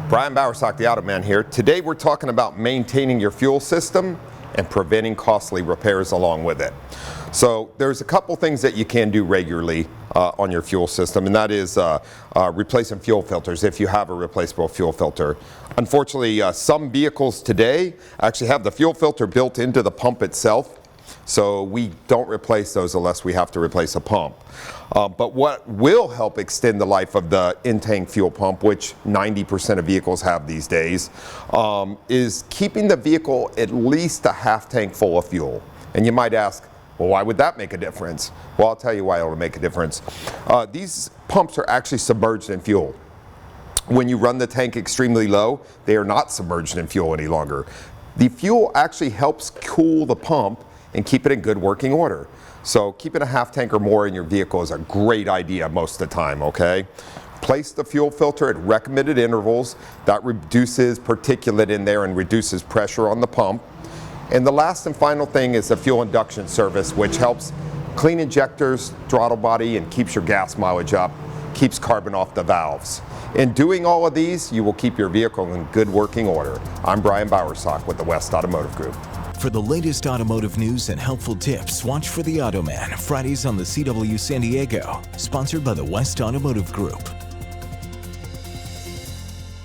Brian Bowersock, the Auto Man here. Today we're talking about maintaining your fuel system and preventing costly repairs along with it. So there's a couple things that you can do regularly on your fuel system, and that is replacing fuel filters if you have a replaceable fuel filter. Unfortunately, some vehicles today actually have the fuel filter built into the pump itself. So we don't replace those unless we have to replace a pump. But what will help extend the life of the in-tank fuel pump, which 90% of vehicles have these days, is keeping the vehicle at least a half tank full of fuel. And you might ask, well, why would that make a difference? Well, I'll tell you why it'll make a difference. These pumps are actually submerged in fuel. When you run the tank extremely low, they are not submerged in fuel any longer. The fuel actually helps cool the pump and keep it in good working order. So keeping a half tank or more in your vehicle is a great idea most of the time, okay? Place the fuel filter at recommended intervals. That reduces particulate in there and reduces pressure on the pump. And the last and final thing is the fuel induction service, which helps clean injectors, throttle body, and keeps your gas mileage up, keeps carbon off the valves. In doing all of these, you will keep your vehicle in good working order. I'm Brian Bowersock with the West Automotive Group. For the latest automotive news and helpful tips, watch for The Auto Man, Fridays on the CW San Diego, sponsored by the West Automotive Group.